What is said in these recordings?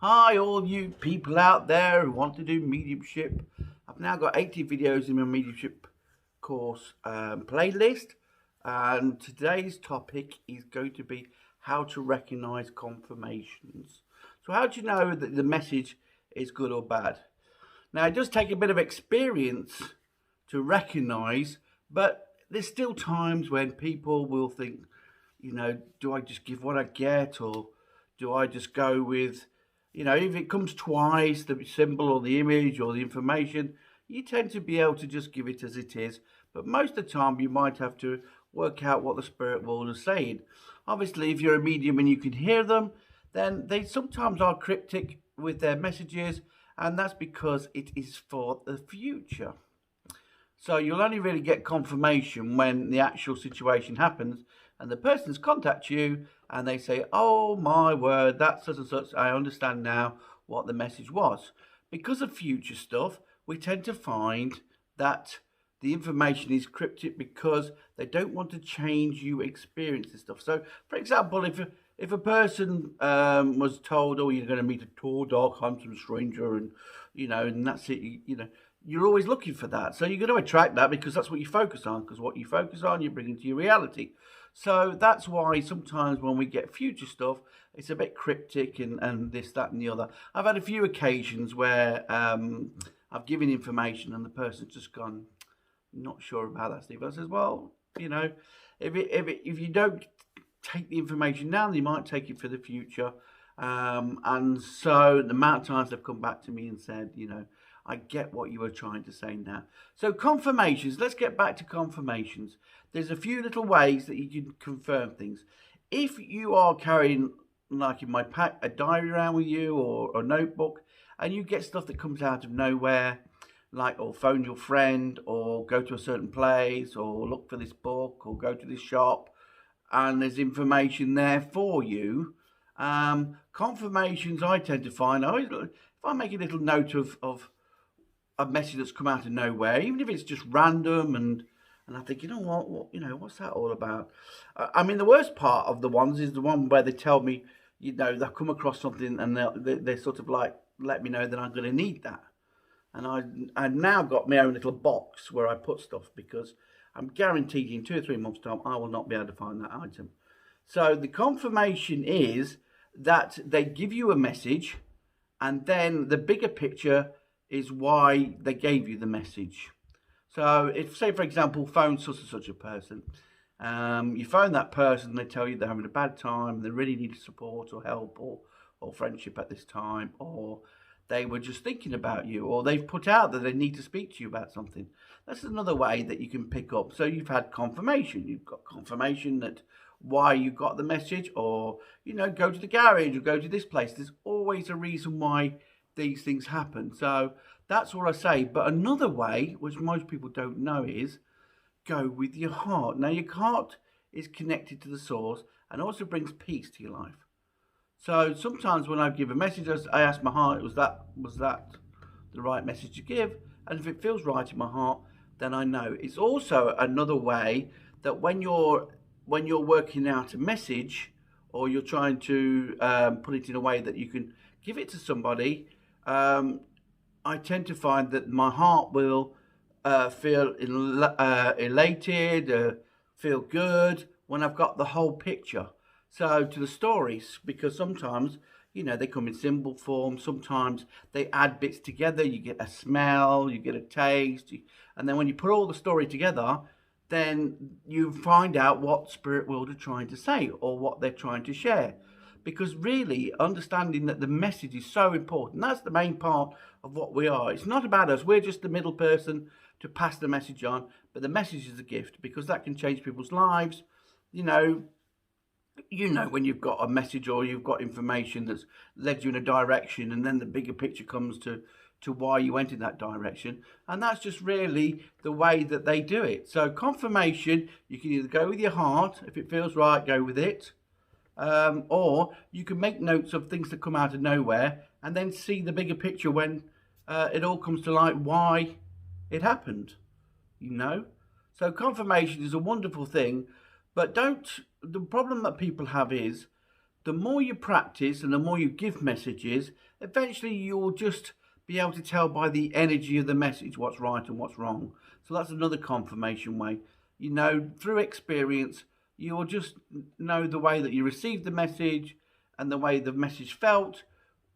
Hi, all you people out there who want to do mediumship. I've now got 80 videos in my mediumship course playlist, and today's topic is going to be how to recognize confirmations. So, how do you know that the message is good or bad? Now, it does take a bit of experience to recognize, but there's still times when people will think, do I just give what I get, or do I just go with, if it comes twice, the symbol or the image or the information, you tend to be able to just give it as it is. But most of the time, you might have to work out what the spirit world is saying. Obviously, if you're a medium and you can hear them, then they sometimes are cryptic with their messages, and that's because it is for the future. So you'll only really get confirmation when the actual situation happens and the person's contact you and they say, oh my word, that's such and such, I understand now what the message was. Because of future stuff, we tend to find that the information is cryptic because they don't want to change you experience this stuff. So, for example, if a person was told, oh, you're going to meet a tall, dark, handsome stranger, and that's it, you're always looking for that. So you're going to attract that because that's what you focus on, because what you focus on, you bring into your reality. So that's why sometimes when we get future stuff, it's a bit cryptic and this, that, and the other. I've had a few occasions where I've given information and the person's just gone, not sure about that, Steve. I says, well, if you don't take the information now, they might take it for the future. And so the amount of times they've come back to me and said, I get what you were trying to say now. So confirmations, let's get back to confirmations. There's a few little ways that you can confirm things. If you are carrying, like in my pack, a diary around with you or a notebook, and you get stuff that comes out of nowhere, like or phone your friend or go to a certain place or look for this book or go to this shop, and there's information there for you. Confirmations I tend to find, if I make a little note of a message that's come out of nowhere, even if it's just random, and I think, what's that all about? I mean, the worst part of the ones is the one where they tell me, they'll come across something and they sort of like let me know that I'm going to need that. And I've now got my own little box where I put stuff because I'm guaranteed in 2 or 3 months' time I will not be able to find that item. So the confirmation is that they give you a message, and then the bigger picture is why they gave you the message. So if, say, for example, phone such and such a person, you phone that person, they tell you they're having a bad time, they really need support or help or friendship at this time, or they were just thinking about you, or they've put out that they need to speak to you about something. That's another way that you can pick up. So you've had confirmation. You've got confirmation that why you got the message, or, go to the garage or go to this place. There's always a reason why these things happen. So that's what I say. But another way, which most people don't know, is go with your heart. Now, your heart is connected to the source and also brings peace to your life. So sometimes when I give a message, I ask my heart, was that the right message to give? And if it feels right in my heart, then I know. It's also another way that when you're working out a message, or you're trying to put it in a way that you can give it to somebody, I tend to find that my heart will feel elated, feel good when I've got the whole picture. So to the stories, because sometimes, they come in symbol form. Sometimes they add bits together. You get a smell, you get a taste. And then when you put all the story together, then you find out what spirit world are trying to say or what they're trying to share. Because really, understanding that the message is so important. That's the main part of what we are. It's not about us. We're just the middle person to pass the message on. But the message is a gift, because that can change people's lives. When you've got a message or you've got information that's led you in a direction, and then the bigger picture comes to why you went in that direction. And that's just really the way that they do it. So confirmation, you can either go with your heart. If it feels right, go with it. Or you can make notes of things that come out of nowhere and then see the bigger picture when it all comes to light why it happened. So confirmation is a wonderful thing. But the problem that people have is the more you practice and the more you give messages, eventually you'll just be able to tell by the energy of the message what's right and what's wrong. So that's another confirmation way. You know, through experience, you'll just know the way that you received the message and the way the message felt,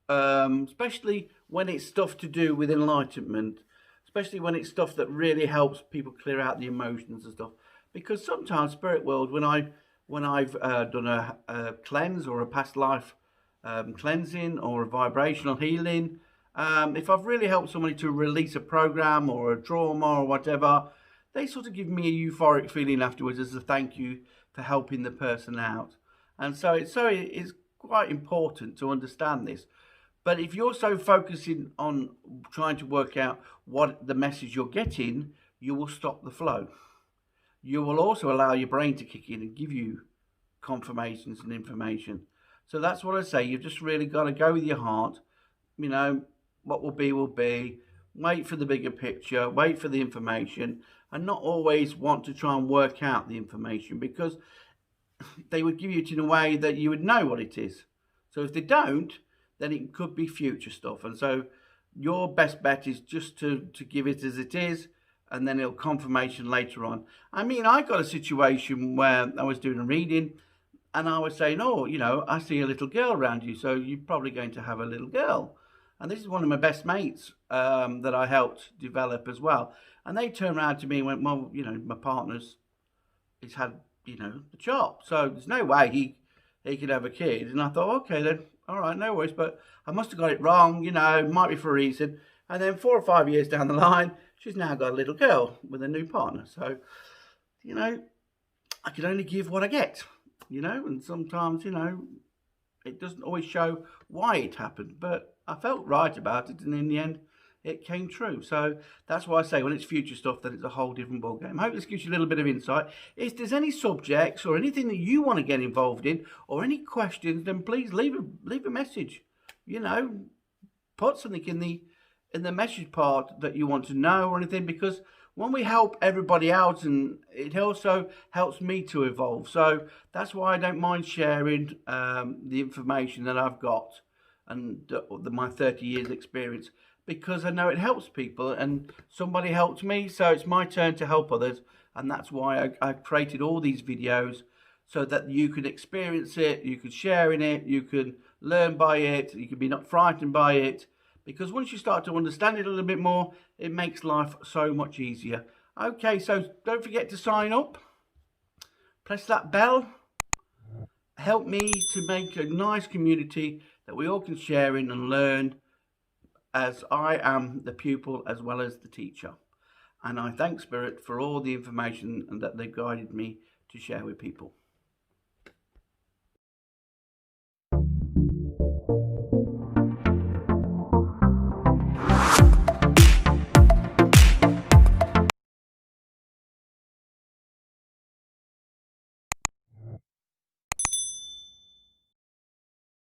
especially when it's stuff to do with enlightenment, especially when it's stuff that really helps people clear out the emotions and stuff. Because sometimes spirit world, when I've done a cleanse or a past life cleansing or a vibrational healing, if I've really helped somebody to release a program or a trauma or whatever, they sort of give me a euphoric feeling afterwards as a thank you for helping the person out. And so it's quite important to understand this. But if you're so focusing on trying to work out what the message you're getting, you will stop the flow. You will also allow your brain to kick in and give you confirmations and information. So that's what I say. You've just really got to go with your heart. You know, what will be will be. Wait for the bigger picture. Wait for the information. And not always want to try and work out the information, because they would give you it in a way that you would know what it is. So if they don't, then it could be future stuff. And so your best bet is just to give it as it is, and then it'll confirmation later on. I mean, I got a situation where I was doing a reading and I was saying, oh, you know, I see a little girl around you, so you're probably going to have a little girl. And this is one of my best mates that I helped develop as well. And they turned around to me and went, well, you know, my partner's, he's had, you know, the chop, so there's no way he could have a kid. And I thought, okay then, all right, no worries, but I must have got it wrong, you know, it might be for a reason. And then 4 or 5 years down the line, she's now got a little girl with a new partner. So, you know, I can only give what I get, you know, and sometimes, you know, it doesn't always show why it happened, but I felt right about it, and in the end, it came true. So that's why I say when it's future stuff, then it's a whole different ballgame. I hope this gives you a little bit of insight. If there's any subjects or anything that you want to get involved in, or any questions, then please leave a message. You know, put something in the message part that you want to know or anything, because when we help everybody out, and it also helps me to evolve. So that's why I don't mind sharing the information that I've got and my 30 years experience, because I know it helps people, and somebody helped me, so it's my turn to help others. And that's why I created all these videos, so that you can experience it, you can share in it, you can learn by it, you can be not frightened by it, because once you start to understand it a little bit more, it makes life so much easier. Okay, so don't forget to sign up, press that bell, help me to make a nice community that we all can share in and learn, as I am the pupil as well as the teacher. And I thank Spirit for all the information that they've guided me to share with people.